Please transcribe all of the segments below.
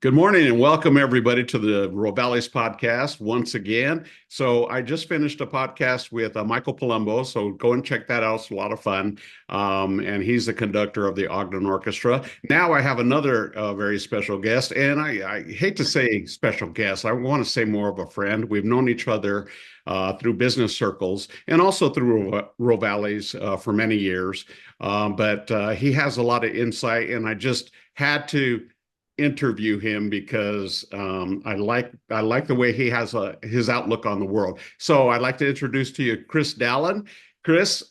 Good morning and welcome everybody to the Rural Valleys podcast once again. So I just finished a podcast with Michael Palumbo, so go and check that out. It's a lot of fun. And he's the conductor of the Ogden Orchestra. Now I have another very special guest, and I hate to say special guest. I want to say more of a friend. We've known each other through business circles and also through Rural Valleys for many years. But he has a lot of insight, and I just had to interview him because I like the way he has his outlook on the world. So I'd like to introduce to you Chris Dallin. Chris,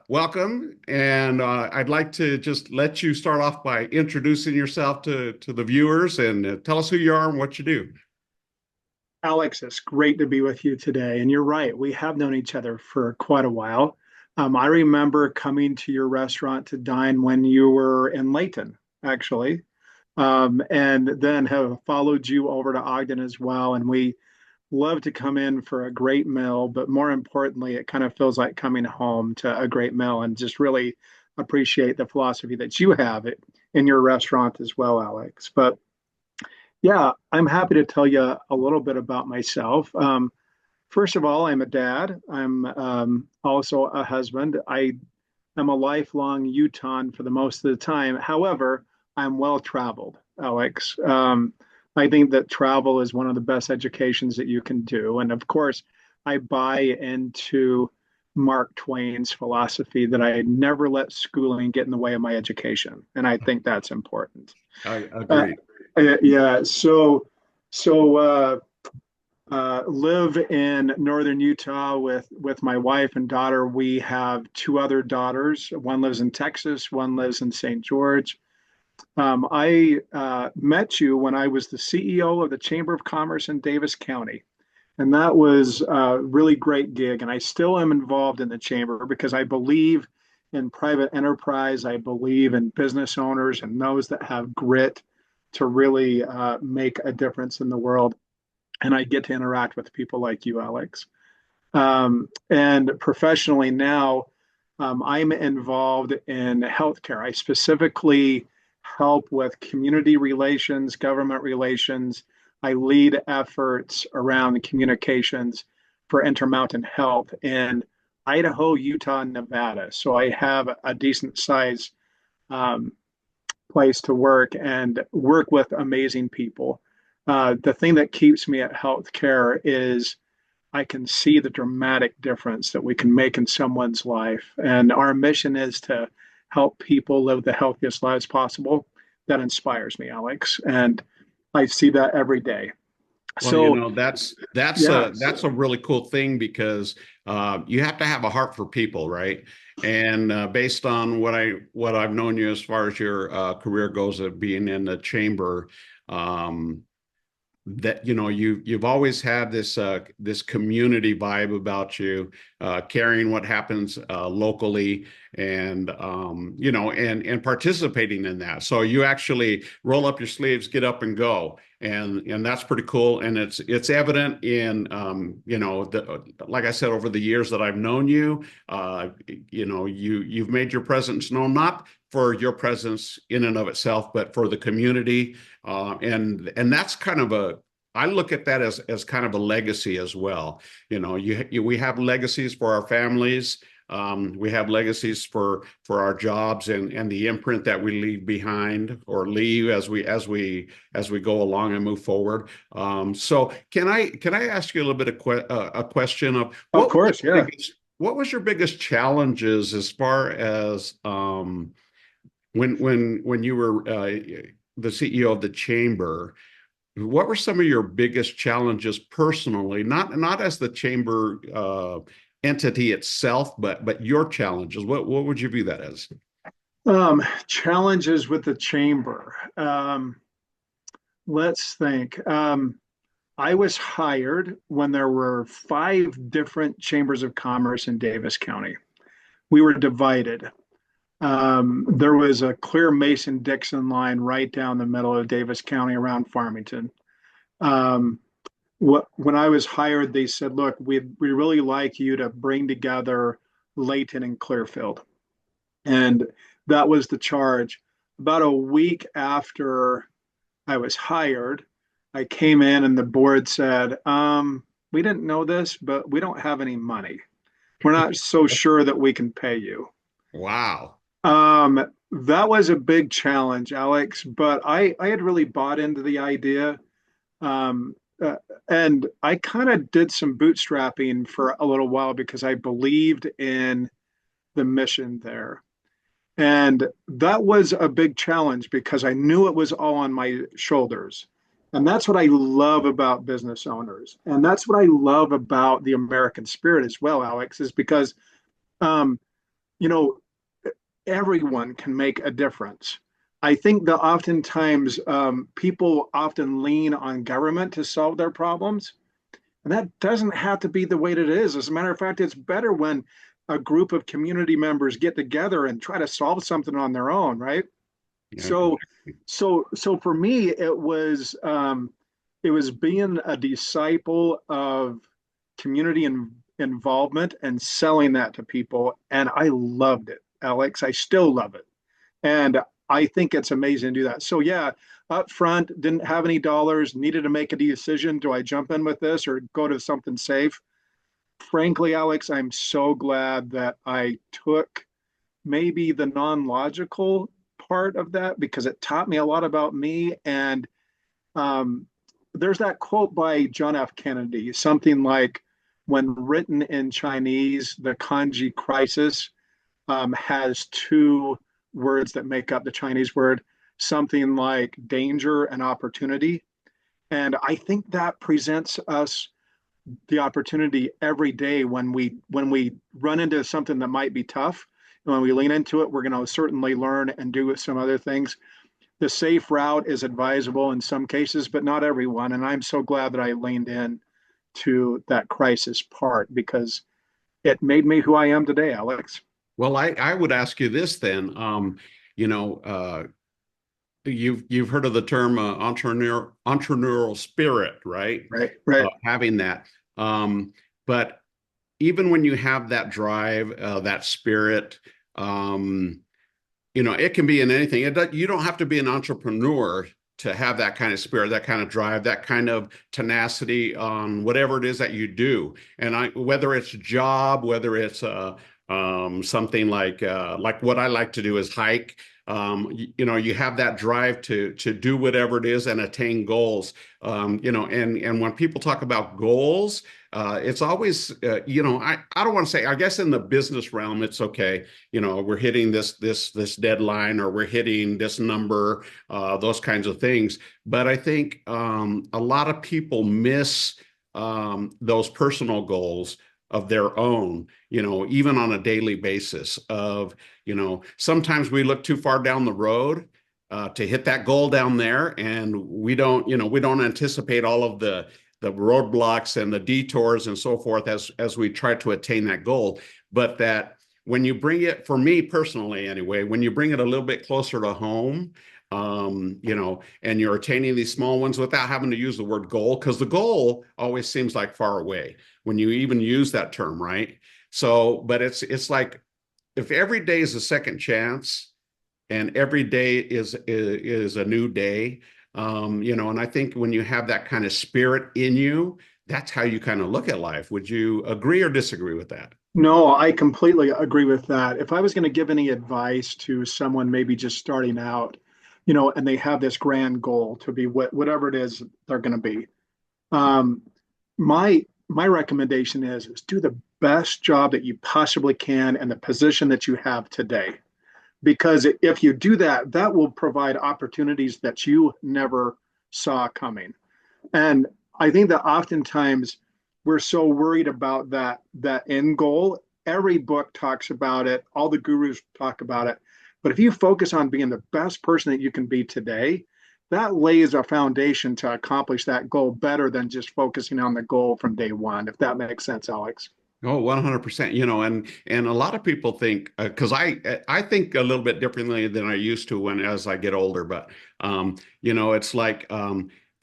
welcome, and I'd like to just let you start off by introducing yourself to the viewers and tell us who you are and what you do. Alex, it's great to be with you today. And you're right, we have known each other for quite a while. I remember coming to your restaurant to dine when you were in Layton, actually, and then have followed you over to Ogden as well. And we love to come in for a great meal, but more importantly, it kind of feels like coming home to a great meal and just really appreciate the philosophy that you have in your restaurant as well, Alex. But yeah, I'm happy to tell you a little bit about myself. First of all, I'm a dad. I'm also a husband. I am a lifelong Utahn for the most of the time. However, I'm well traveled, Alex. I think that travel is one of the best educations that you can do. And of course, I buy into Mark Twain's philosophy that I never let schooling get in the way of my education. And I think that's important. I Uh, agree. yeah, so live in northern Utah with my wife and daughter. We have two other daughters. One lives in Texas, one lives in St. George. I met you when I was the CEO of the Chamber of Commerce in Davis County. And that was a really great gig. And I still am involved in the chamber because I believe in private enterprise. I believe in business owners and those that have grit to really make a difference in the world. And I get to interact with people like you, Alex. And professionally now, I'm involved in healthcare. I specifically help with community relations, government relations. I lead efforts around communications for Intermountain Health in Idaho, Utah, and Nevada. So I have a decent size um, place to work and work with amazing people. The thing that keeps me at healthcare is I can see the dramatic difference that we can make in someone's life. And our mission is to help people live the healthiest lives possible. That inspires me, Alex. And I see that every day. Well, So, yeah, that's a really cool thing because you have to have a heart for people, right? And based on what I've known you as far as your career goes of being in the chamber, um, that you've always had this community vibe about you, caring what happens locally, and and participating in that. So you actually roll up your sleeves, get up and go, and that's pretty cool. And it's evident in like I said, over the years that I've known you, you've made your presence known, not for your presence in and of itself, but for the community. And that's kind of I look at that as kind of a legacy as well. We have legacies for our families. We have legacies for our jobs and the imprint that we leave behind or leave as we go along and move forward. So can I ask you a little bit of a question of of course, yeah. what was your biggest challenges as far as when you were the CEO of the chamber? What were some of your biggest challenges personally, not as the chamber entity itself, but your challenges? What would you view that as? Challenges with the chamber. Let's think. I was hired when there were five different chambers of commerce in Davis County. We were divided. There was a clear Mason-Dixon line right down the middle of Davis County around Farmington. Um, when I was hired, they said, "Look, we really like you to bring together Layton and Clearfield," and that was the charge. About a week after I was hired. I came in and the board said, we didn't know this, but we don't have any money. We're not so sure that we can pay you. Wow. That was a big challenge, Alex, but I had really bought into the idea. Um, uh, and I kind of did some bootstrapping for a little while because I believed in the mission there. And that was a big challenge because I knew it was all on my shoulders. And that's what I love about business owners. And that's what I love about the American spirit as well, Alex, is because, um, you know, everyone can make a difference. I think that oftentimes people often lean on government to solve their problems. And that doesn't have to be the way that it is. As a matter of fact, it's better when a group of community members get together and try to solve something on their own, right? Yeah, So, so for me, it was being a disciple of community involvement and selling that to people, and I loved it, Alex. I still love it, and I think it's amazing to do that. So yeah, up front, didn't have any dollars, needed to make a decision. Do I jump in with this or go to something safe? Frankly, Alex, I'm so glad that I took maybe the non-logical part of that because it taught me a lot about me. And um, there's that quote by John F. Kennedy, something like, when written in Chinese, the kanji crisis has two words that make up the Chinese word, something like danger and opportunity. And I think that presents us the opportunity every day when we run into something that might be tough. And when we lean into it, we're going to certainly learn and do some other things. The safe route is advisable in some cases, but not everyone. And I'm so glad that I leaned in to that crisis part because it made me who I am today, Alex. well, I would ask you this then. You know, you've heard of the term entrepreneurial spirit, right? Right, right. Having that. But even when you have that drive, that spirit, um, it can be in anything. You don't have to be an entrepreneur to have that kind of spirit, that kind of drive, that kind of tenacity on whatever it is that you do. And whether it's a job, whether it's something like what I like to do is hike. You have that drive to do whatever it is and attain goals. And when people talk about goals, it's always, I don't want to say, I guess in the business realm, it's okay. We're hitting this deadline or we're hitting this number, those kinds of things. But I think a lot of people miss those personal goals of their own, even on a daily basis sometimes we look too far down the road to hit that goal down there. And we don't anticipate all of the roadblocks and the detours and so forth as we try to attain that goal. But that when you bring it, for me personally anyway, when you bring it a little bit closer to home, and you're attaining these small ones without having to use the word goal, because the goal always seems like far away when you even use that term, right? So, but it's like if every day is a second chance and every day is a new day, and I think when you have that kind of spirit in you, that's how you kind of look at life. Would you agree or disagree with that? No, I completely agree with that. If I was going to give any advice to someone maybe just starting out, and they have this grand goal to be whatever it is they're going to be, um, my recommendation is do the best job that you possibly can in the position that you have today. Because if you do that, that will provide opportunities that you never saw coming. And I think that oftentimes we're so worried about that end goal. Every book talks about it, all the gurus talk about it. But if you focus on being the best person that you can be today, that lays a foundation to accomplish that goal better than just focusing on the goal from day one, if that makes sense, Alex. Oh, 100%. And a lot of people think because I think a little bit differently than I used to when as I get older. But it's like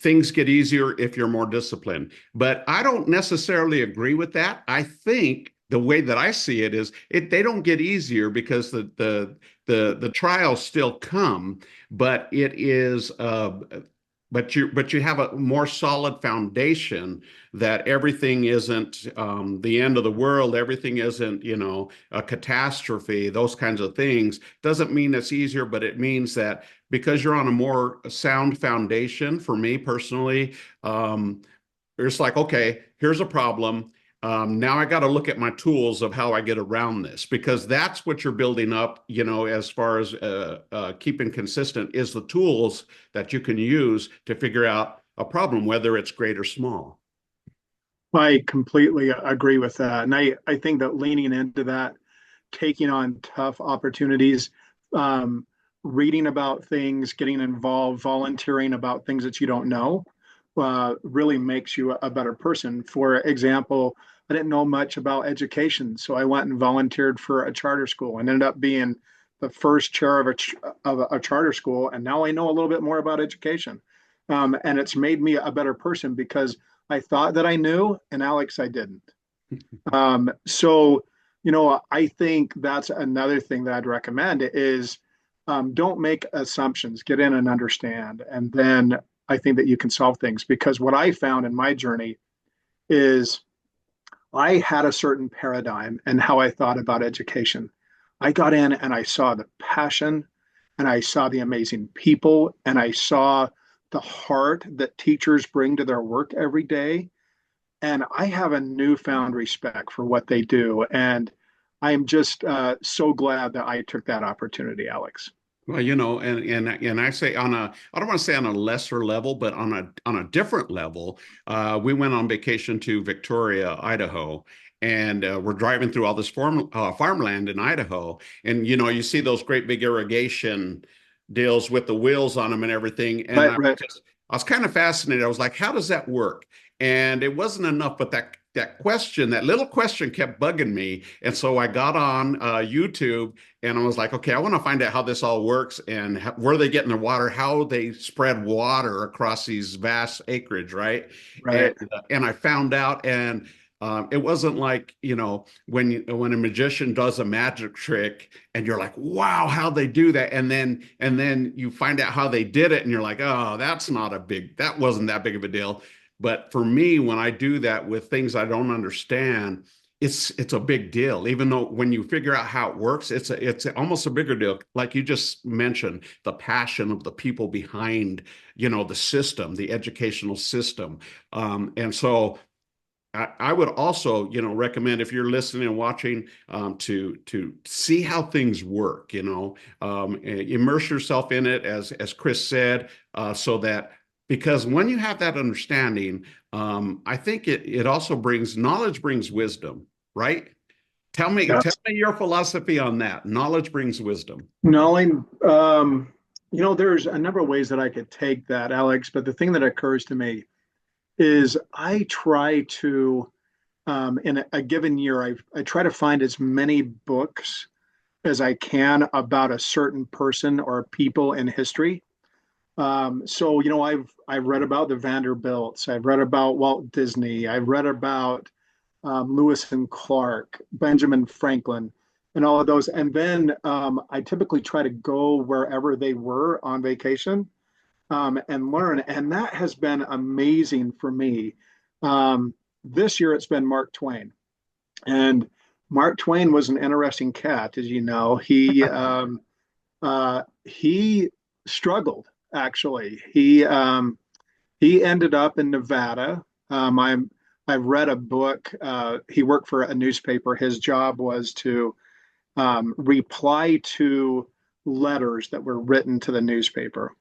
things get easier if you're more disciplined. But I don't necessarily agree with that. I think the way that I see it is they don't get easier because the trials still come, but it is but you have a more solid foundation that everything isn't the end of the world, everything isn't, a catastrophe, those kinds of things. Doesn't mean it's easier, but it means that because you're on a more sound foundation, for me personally, um, it's like, okay, here's a problem. Now I got to look at my tools of how I get around this, because that's what you're building up, as far as keeping consistent is the tools that you can use to figure out a problem, whether it's great or small. I completely agree with that. And I think that leaning into that, taking on tough opportunities, um, reading about things, getting involved, volunteering about things that you don't know, really makes you a better person. For example, I didn't know much about education, so I went and volunteered for a charter school and ended up being the first chair of a charter school. And now I know a little bit more about education. And it's made me a better person because I thought that I knew, and Alex, I didn't. So, I think that's another thing that I'd recommend is don't make assumptions, get in and understand. And then I think that you can solve things because what I found in my journey is I had a certain paradigm and how I thought about education. I got in and I saw the passion and I saw the amazing people and I saw the heart that teachers bring to their work every day. And I have a newfound respect for what they do. And I'm just so glad that I took that opportunity, Alex. Well, and I say I don't want to say on a lesser level, but on a different level. We went on vacation to Victoria, Idaho, and we're driving through all this farmland in Idaho, and you see those great big irrigation deals with the wheels on them and everything, and Right, right, I was kind of fascinated. I was like, how does that work? And it wasn't enough, but that little question kept bugging me, and so I got on YouTube and I was like, okay, I want to find out how this all works and where they get in the water, how they spread water across these vast acreage, right? And right. and I found out, and it wasn't like when a magician does a magic trick, and you're like, wow, how they do that, and then you find out how they did it, and you're like, oh, that wasn't that big of a deal. But for me, when I do that with things I don't understand, it's a big deal. Even though when you figure out how it works, it's almost a bigger deal. Like you just mentioned, the passion of the people behind, the system, the educational system. And so I would also, recommend if you're listening and watching, to see how things work. Immerse yourself in it, as Chris said, so that because when you have that understanding, I think it also brings knowledge, brings wisdom, right? Tell Yes. me your philosophy on that. Knowledge brings wisdom. Knowing, there's a number of ways that I could take that, Alex, but the thing that occurs to me is I try to, in a given year, I try to find as many books as I can about a certain person or people in history. So I've read about the Vanderbilts, I've read about Walt Disney, I've read about Lewis and Clark, Benjamin Franklin, and all of those. And then I typically try to go wherever they were on vacation and learn. And that has been amazing for me. This year it's been Mark Twain. And Mark Twain was an interesting cat, as you know. He struggled actually. He ended up in Nevada. I've read a book. He worked for a newspaper. His job was to reply to letters that were written to the newspaper.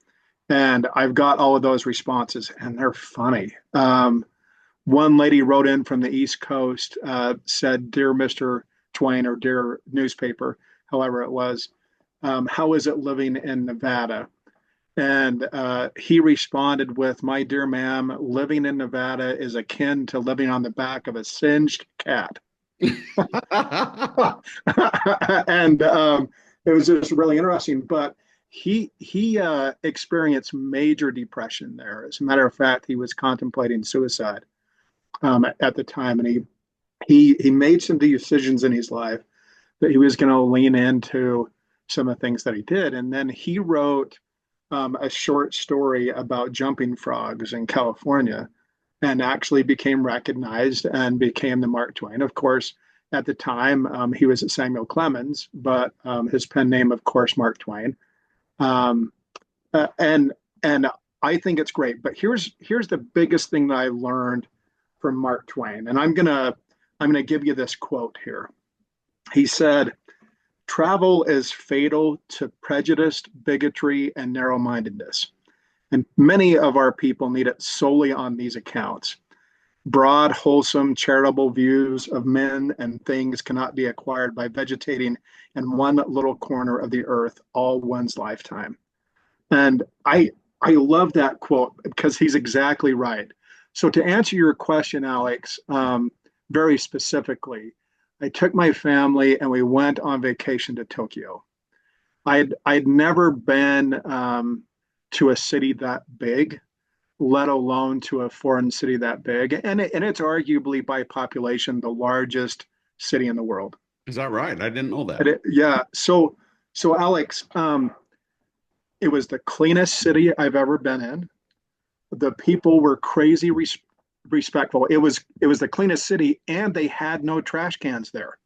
And I've got all of those responses, and they're funny. One lady wrote in from the East Coast, said, "Dear Mr. Twain," or "Dear newspaper," however it was, "how is it living in Nevada?" And he responded with, "My dear ma'am, living in Nevada is akin to living on the back of a singed cat." And it was just really interesting. But he experienced major depression there. As a matter of fact, he was contemplating suicide at the time, and he made some decisions in his life that he was going to lean into some of the things that he did, and then he wrote a short story about jumping frogs in California and actually became recognized and became the Mark Twain. Of course, at the time, he was at Samuel Clemens, but his pen name, of course, Mark Twain. Um, and I think it's great. But here's the biggest thing that I learned from Mark Twain, and I'm gonna give you this quote here. He said, "Travel is fatal to prejudice, bigotry, and narrow-mindedness, and many of our people need it solely on these accounts. Broad, wholesome, charitable views of men and things cannot be acquired by vegetating in one little corner of the earth all one's lifetime." And I love that quote because he's exactly right. So to answer your question, Alex, very specifically, I took my family and we went on vacation to Tokyo. I'd never been to a city that big, let alone to a foreign city that big, and it's arguably by population the largest city in the world. Is that right? I didn't know that. Yeah. So Alex, it was the cleanest city I've ever been in. The people were crazy respectful. It was the cleanest city, and they had no trash cans there,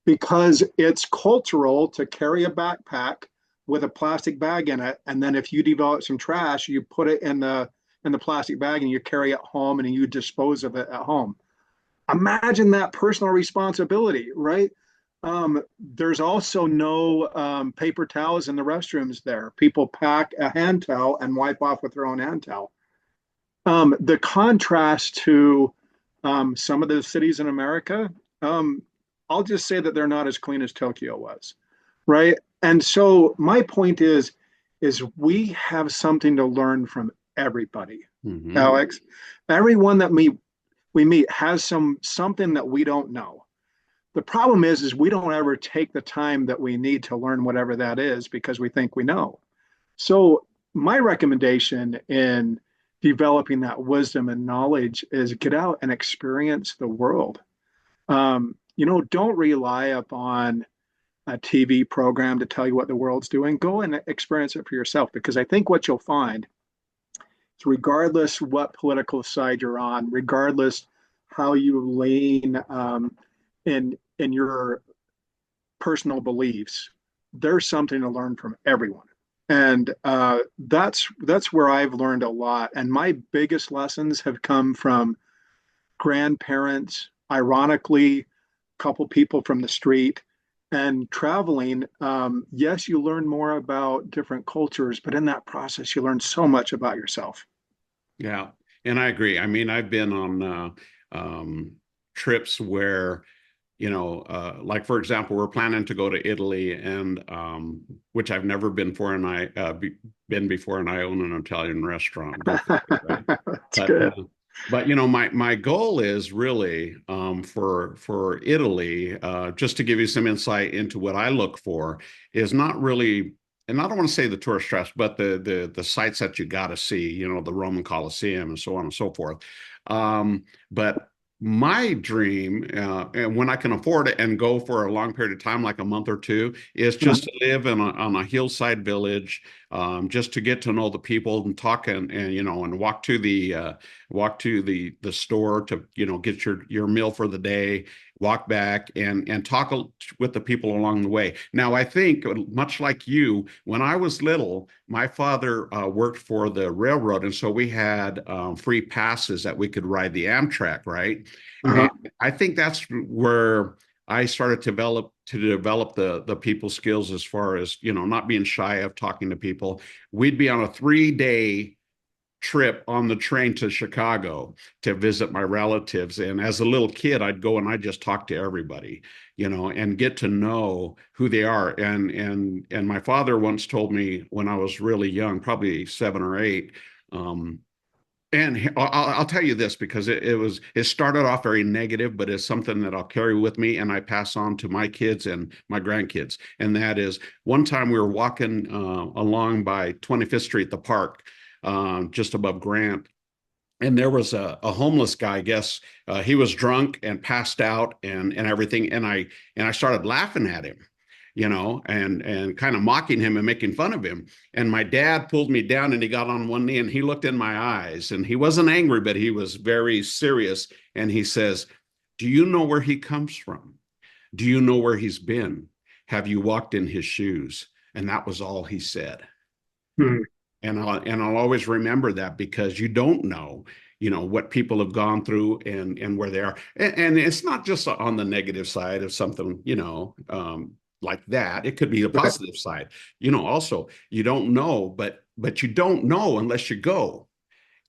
because it's cultural to carry a backpack with a plastic bag in it, and then if you develop some trash, you put it in the plastic bag and you carry it home and you dispose of it at home. Imagine that personal responsibility, right? There's also no paper towels in the restrooms there. People pack a hand towel and wipe off with their own hand towel. The contrast to some of the cities in America, I'll just say that they're not as clean as Tokyo was, right? And so my point is we have something to learn from everybody, Hmm. Alex. Everyone that we meet has something that we don't know. The problem is we don't ever take the time that we need to learn whatever that is because we think we know. So my recommendation in developing that wisdom and knowledge is get out and experience the world. Don't rely upon a TV program to tell you what the world's doing. Go and experience it for yourself, because I think what you'll find is, regardless what political side you're on, regardless how you lean in your personal beliefs, there's something to learn from everyone. And that's where I've learned a lot. And my biggest lessons have come from grandparents, ironically, a couple people from the street, and traveling. Yes, you learn more about different cultures, but in that process, you learn so much about yourself. Yeah, and I agree. I mean, I've been on trips where, like for example, we're planning to go to Italy, and which I've never been for, and been before, and I own an Italian restaurant. Go figure, right? That's But good. my goal is really for Italy, just to give you some insight into what I look for, is not really, and I don't want to say the tourist traps, but the sites that you got to see, the Roman Colosseum and so on and so forth. But my dream, and when I can afford it and go for a long period of time, like a month or two, is just to live on a hillside village, just to get to know the people and talk and walk to the store to get your meal for the day, walk back and talk with the people along the way. Now I think, much like you, when I was little, my father worked for the railroad, and so we had free passes that we could ride the Amtrak, right? And Uh-huh. I think that's where I started to develop the people skills, as far as not being shy of talking to people. We'd be on a 3 day trip on the train to Chicago to visit my relatives. And as a little kid, I'd go and I'd just talk to everybody, and get to know who they are. And my father once told me when I was really young, probably 7 or 8, and I'll tell you this, because it started off very negative, but it's something that I'll carry with me and I pass on to my kids and my grandkids. And that is, one time we were walking along by 25th Street, the park, just above Grant, and there was a homeless guy. I guess he was drunk and passed out and everything, and I started laughing at him, and kind of mocking him and making fun of him. And my dad pulled me down and he got on one knee and he looked in my eyes and he wasn't angry, but he was very serious. And he says, "Do you know where he comes from? Do you know where he's been? Have you walked in his shoes?" And that was all he said. Hmm. And I'll always remember that because you don't know, what people have gone through and where they are. And it's not just on the negative side of something, like that. It could be a Right. positive side. Also you don't know, but you don't know unless you go.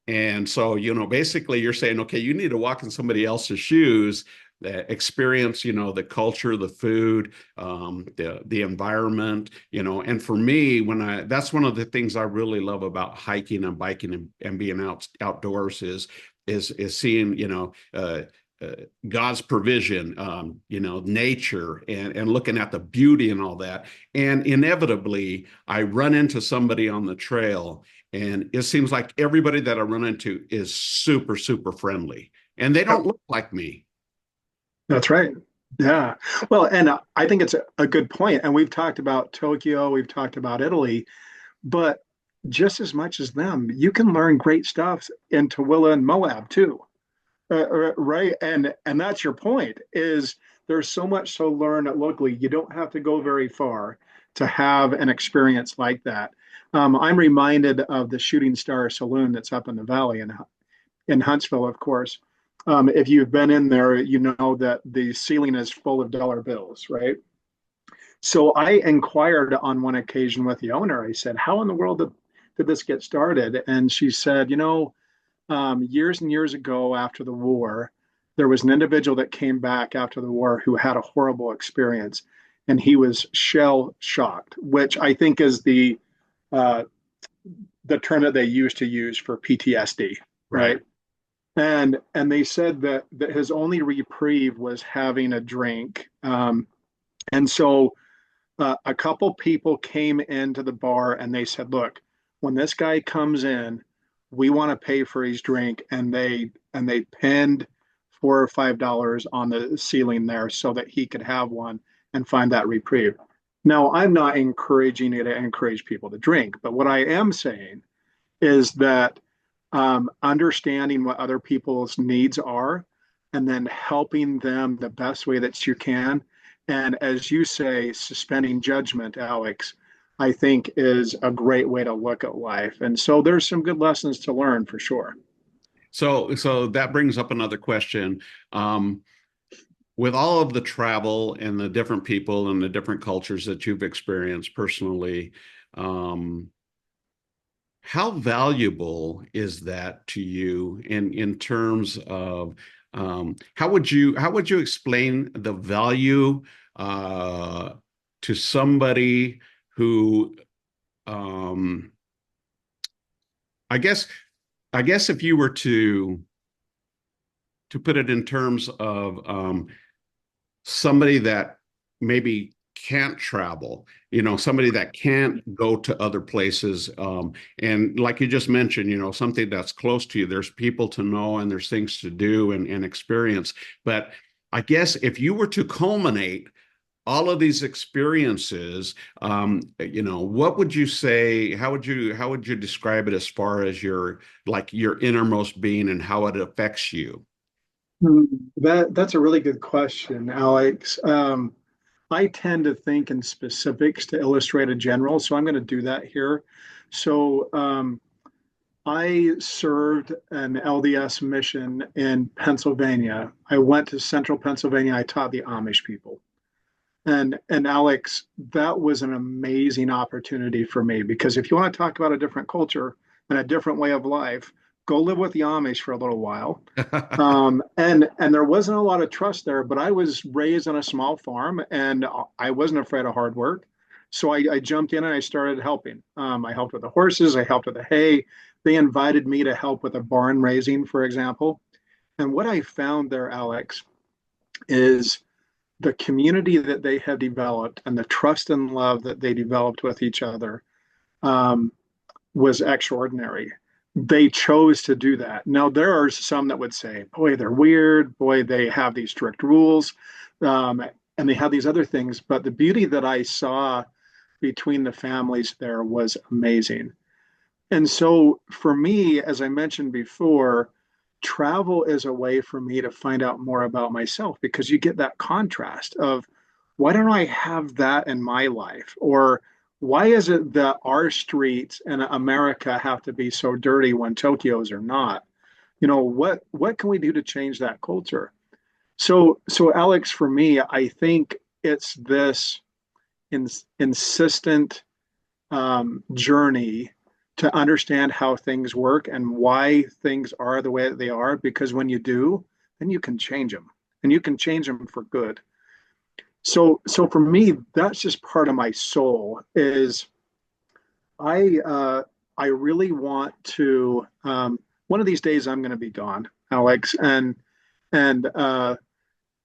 And so, basically you're saying, okay, you need to walk in somebody else's shoes, experience, the culture, the food, the environment, and for me, that's one of the things I really love about hiking and biking and being outdoors is seeing, uh, God's provision, nature and looking at the beauty and all that. And inevitably, I run into somebody on the trail, and it seems like everybody that I run into is super, super friendly, and they Yep. don't look like me. That's right. Yeah. Well, and I think it's a good point. And we've talked about Tokyo, we've talked about Italy, but just as much as them, you can learn great stuff in Tooele and Moab too. Right. And that's your point is there's so much to learn locally. You don't have to go very far to have an experience like that. I'm reminded of the Shooting Star Saloon that's up in the valley in Huntsville, of course. If you've been in there, you know that the ceiling is full of dollar bills, right? So I inquired on one occasion with the owner. I said, "How in the world did this get started?" And she said, years and years ago after the war, there was an individual that came back after the war who had a horrible experience, and he was shell shocked, which I think is uh, the term that they used to use for PTSD, Right. right? And they said that his only reprieve was having a drink, and so a couple people came into the bar and they said, "Look, when this guy comes in, we want to pay for his drink," and they pinned $4 or $5 on the ceiling there so that he could have one and find that reprieve. Now, I'm not encouraging you to encourage people to drink, but what I am saying is that understanding what other people's needs are and then helping them the best way that you can. And as you say, suspending judgment, Alex, I think is a great way to look at life. And so there's some good lessons to learn for sure. So that brings up another question. Um, with all of the travel and the different people and the different cultures that you've experienced personally, um, how valuable is that to you in terms of how would you explain the value uh, to somebody who um, I guess I guess if you were to put it in terms of somebody that maybe can't travel, somebody that can't go to other places. And like you just mentioned, something that's close to you, there's people to know and there's things to do and experience. But I guess if you were to culminate all of these experiences, what would you say? How would you describe it as far as your innermost being and how it affects you? Hmm. That's a really good question, Alex. I tend to think in specifics to illustrate a general, so I'm going to do that here. So I served an LDS mission in Pennsylvania. I went to central Pennsylvania. I taught the Amish people. And Alex, that was an amazing opportunity for me because if you want to talk about a different culture and a different way of life, go live with the Amish for a little while. And there wasn't a lot of trust there, but I was raised on a small farm and I wasn't afraid of hard work. So I jumped in and I started helping. I helped with the horses, I helped with the hay. They invited me to help with the barn raising, for example. And what I found there, Alex, is the community that they have developed and the trust and love that they developed with each other um, was extraordinary. They chose to do that. Now, there are some that would say, boy, they're weird. Boy, they have these strict rules. Um, and they had these other things. But the beauty that I saw between the families there was amazing. And so for me, as I mentioned before, travel is a way for me to find out more about myself because you get that contrast of why don't I have that in my life? Or why is it that our streets in America have to be so dirty when Tokyo's are not? What can we do to change that culture? So Alex, for me, I think it's this insistent journey to understand how things work and why things are the way that they are. Because when you do, then you can change them, and you can change them for good. So for me, that's just part of my soul. Is I really want to. One of these days, I'm going to be gone, Alex, and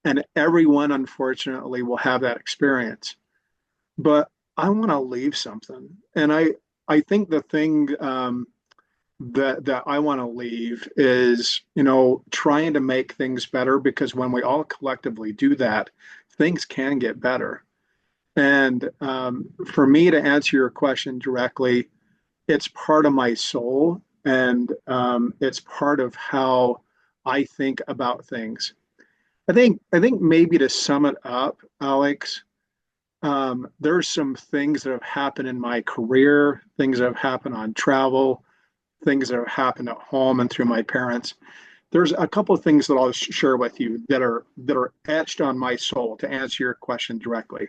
and everyone, unfortunately, will have that experience. But I want to leave something, and I think the thing that I want to leave is, trying to make things better because when we all collectively do that, things can get better. And for me to answer your question directly, it's part of my soul, and it's part of how I think about things. I think maybe to sum it up, Alex, there's some things that have happened in my career, things that have happened on travel, things that have happened at home and through my parents. There's a couple of things that I'll share with you that are etched on my soul to answer your question directly.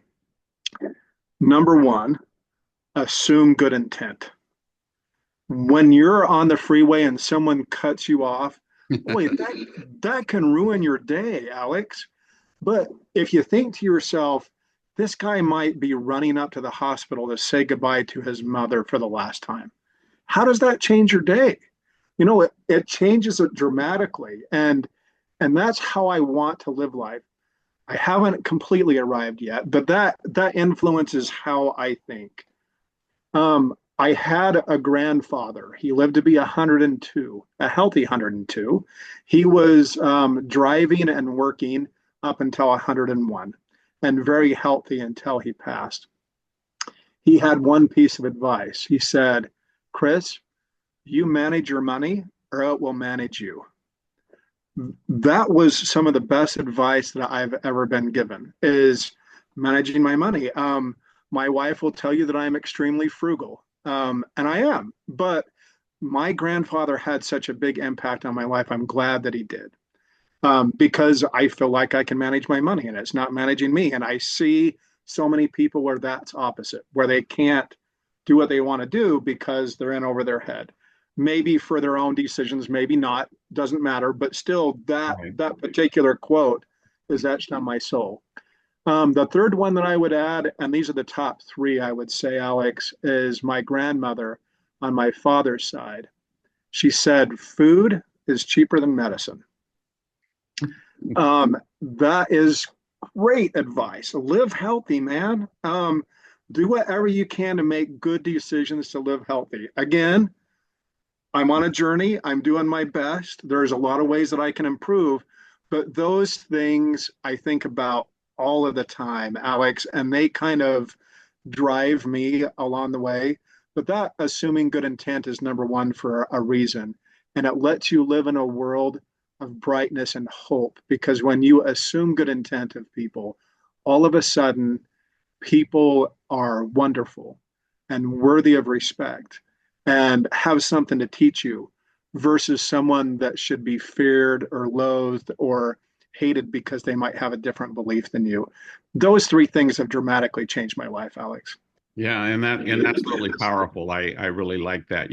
Number one, assume good intent. When you're on the freeway and someone cuts you off, boy, that can ruin your day, Alex. But if you think to yourself, this guy might be running up to the hospital to say goodbye to his mother for the last time. How does that change your day? It changes it dramatically. And that's how I want to live life. I haven't completely arrived yet, but that influences how I think. I had a grandfather. He lived to be 102, a healthy 102. He was driving and working up until 101 and very healthy until he passed. He had one piece of advice. He said, Chris, you manage your money or it will manage you. That was some of the best advice that I've ever been given is managing my money. My wife will tell you that I'm extremely frugal, and I am. But my grandfather had such a big impact on my life. I'm glad that he did, because I feel like I can manage my money and it's not managing me. And I see so many people where that's opposite, where they can't do what they want to do because they're in over their head. Maybe for their own decisions, maybe not, doesn't matter. But still, that particular quote is etched on my soul. The third one that I would add, and these are the top three, I would say, Alex, is my grandmother on my father's side. She said, food is cheaper than medicine. That is great advice. Live healthy, man. Do whatever you can to make good decisions to live healthy. Again, I'm on a journey. I'm doing my best. There's a lot of ways that I can improve, but those things I think about all of the time, Alex, and they kind of drive me along the way. But that assuming good intent is number one for a reason. And it lets you live in a world of brightness and hope because when you assume good intent of people, all of a sudden people are wonderful and worthy of respect and have something to teach you versus someone that should be feared or loathed or hated because they might have a different belief than you. Those three things have dramatically changed my life, Alex. Yeah, and that's really powerful. I really like that,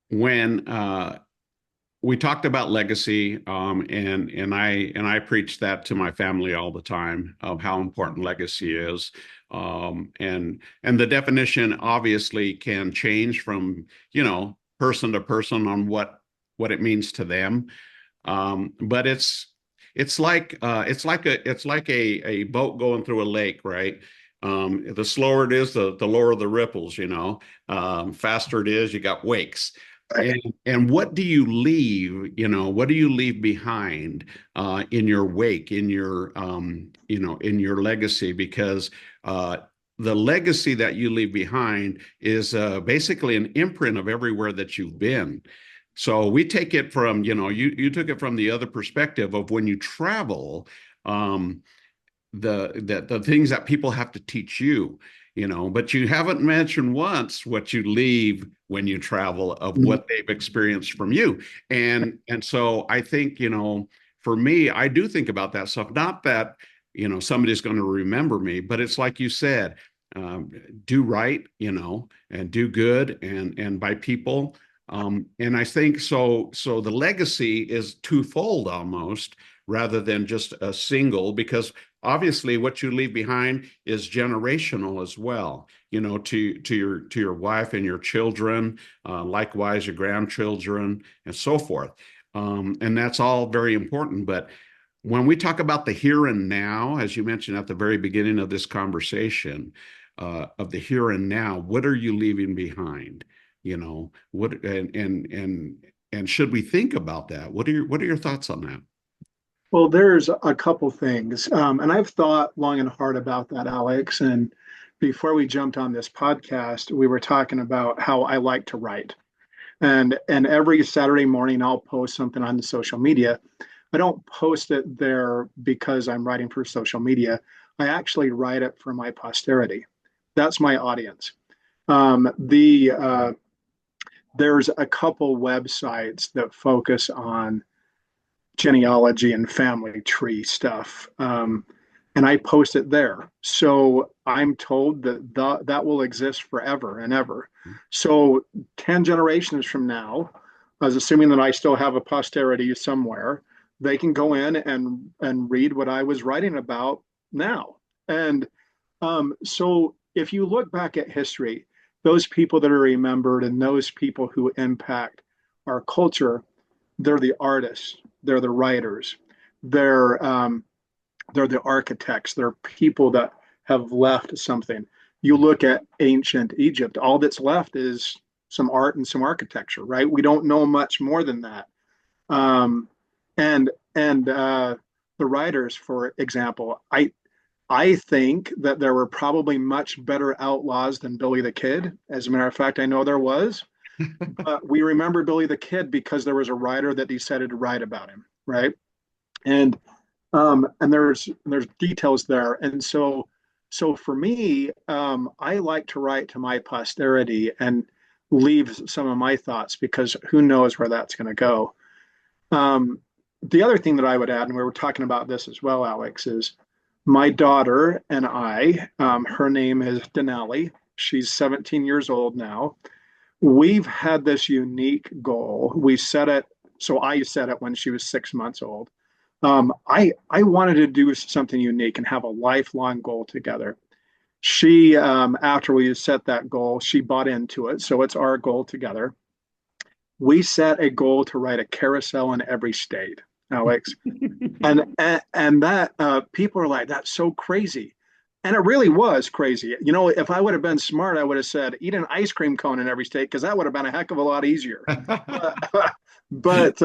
when we talked about legacy, and I preach that to my family all the time of how important legacy is. And the definition obviously can change from, person to person on what it means to them. But it's like a boat going through a lake, right? The slower it is, the lower the ripples, faster it is, you got wakes. And what do you leave, what do you leave behind in your wake, in your in your legacy? Because the legacy that you leave behind is basically an imprint of everywhere that you've been. So we take it from, you took it from the other perspective of when you travel, um, the things that people have to teach you, but you haven't mentioned once what you leave when you travel of what they've experienced from you. And so I think, for me, I do think about that stuff. Not that, somebody's going to remember me, but it's like you said, um, do right, and do good and by people. And I think so the legacy is twofold almost rather than just a single, because obviously what you leave behind is generational as well, to your wife and your children, likewise your grandchildren and so forth. And that's all very important. But when we talk about the here and now, as you mentioned at the very beginning of this conversation, of the here and now, what are you leaving behind? What and should we think about that? What are your thoughts on that? Well, there's a couple things, and I've thought long and hard about that, Alex. And before we jumped on this podcast, we were talking about how I like to write, and every Saturday morning I'll post something on the social media. I don't post it there because I'm writing for social media. I actually write it for my posterity. That's my audience. There's a couple websites that focus on genealogy and family tree stuff. And I post it there. So I'm told that that will exist forever and ever. So 10 generations from now, I was assuming that I still have a posterity somewhere, they can go in and read what I was writing about now. And so if you look back at history, those people that are remembered and those people who impact our culture, they're the artists, they're the writers, they're they're the architects, they're people that have left something. You look at ancient Egypt, all that's left is some art and some architecture, right? We don't know much more than that. Um, and the writers, for example, I think that there were probably much better outlaws than Billy the Kid. As a matter of fact, I know there was. We remember Billy the Kid because there was a writer that decided to write about him, right? And there's details there, and so for me, I like to write to my posterity and leave some of my thoughts because who knows where that's going to go. Um, the other thing that I would add, and we were talking about this as well, Alex, is my daughter and I. Her name is Denali. She's 17 years old now. We've had this unique goal. We set it, so I set it when she was 6 months old. I wanted to do something unique and have a lifelong goal together. She, after we set that goal, she bought into it. So it's our goal together. We set a goal to write a carousel in every state, Alex, and that people are like, that's so crazy. And it really was crazy. If I would have been smart, I would have said, eat an ice cream cone in every state, because that would have been a heck of a lot easier. But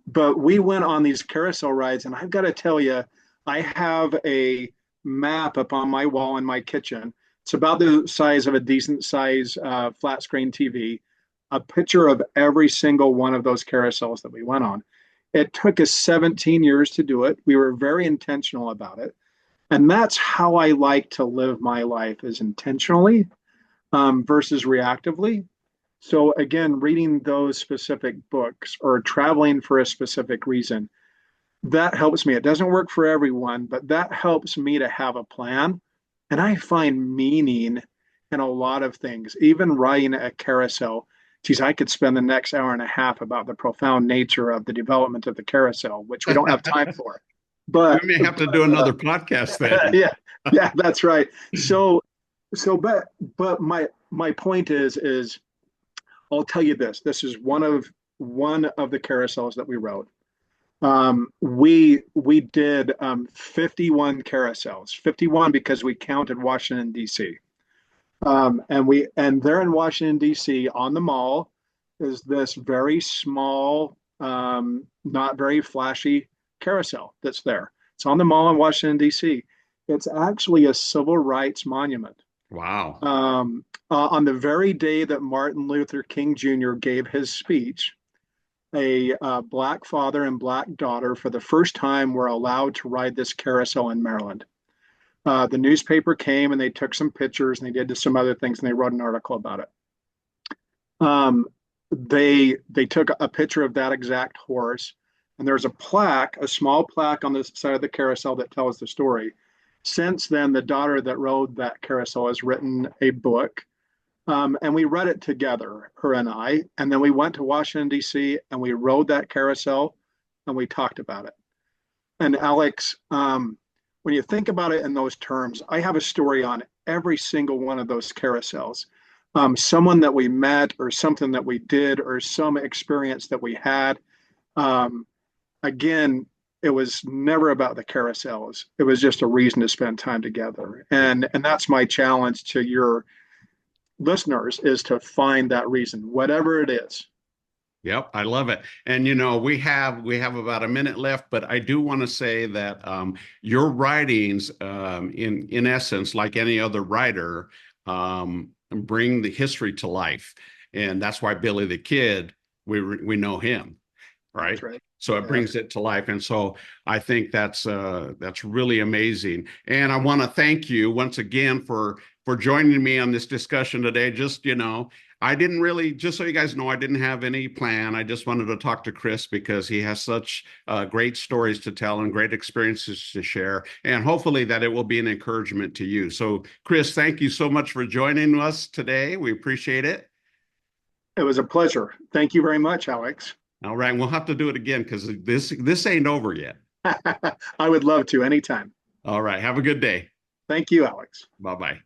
but we went on these carousel rides, and I've got to tell you, I have a map up on my wall in my kitchen. It's about the size of a decent size flat screen TV. A picture of every single one of those carousels that we went on. It took us 17 years to do it. We were very intentional about it. And that's how I like to live my life, is intentionally versus reactively. So again, reading those specific books or traveling for a specific reason, that helps me. It doesn't work for everyone, but that helps me to have a plan. And I find meaning in a lot of things, even writing a carousel. Geez, I could spend the next hour and a half about the profound nature of the development of the carousel, which we don't have time for. We But may have to do another podcast then. yeah, yeah, that's right. But my point is I'll tell you this. This is one of the carousels that we wrote. We did 51 carousels, 51 because we counted Washington D.C. And they're in Washington D.C. on the mall. is this very small, not very flashy carousel that's there. It's on the mall in Washington, D.C. It's actually a civil rights monument. Wow. On the very day that Martin Luther King Jr. gave his speech, a black father and black daughter, for the first time, were allowed to ride this carousel in Maryland. The newspaper came and they took some pictures and they did some other things and they wrote an article about it. They took a picture of that exact horse, and there's a plaque, a small plaque on the side of the carousel that tells the story. Since then, the daughter that rode that carousel has written a book, and we read it together, her and I. And then we went to Washington, D.C., and we rode that carousel and we talked about it. And Alex, when you think about it in those terms, I have a story on every single one of those carousels. Someone that we met, or something that we did, or some experience that we had. Um, Again, it was never about the carousels. It was just a reason to spend time together. And that's my challenge to your listeners, is to find that reason, whatever it is. Yep, I love it. And we have about a minute left, but I do want to say that your writings, in essence, like any other writer, bring the history to life, and that's why Billy the Kid, we know him, right? That's right. So it Yeah. brings it to life, and so I think that's really amazing. And I want to thank you once again for joining me on this discussion today. Just, I didn't really, just so you guys know, I didn't have any plan. I just wanted to talk to Chris because he has such great stories to tell and great experiences to share. And hopefully that it will be an encouragement to you. So, Chris, thank you so much for joining us today. We appreciate it. It was a pleasure. Thank you very much, Alex. All right. We'll have to do it again because this ain't over yet. I would love to anytime. All right. Have a good day. Thank you, Alex. Bye bye.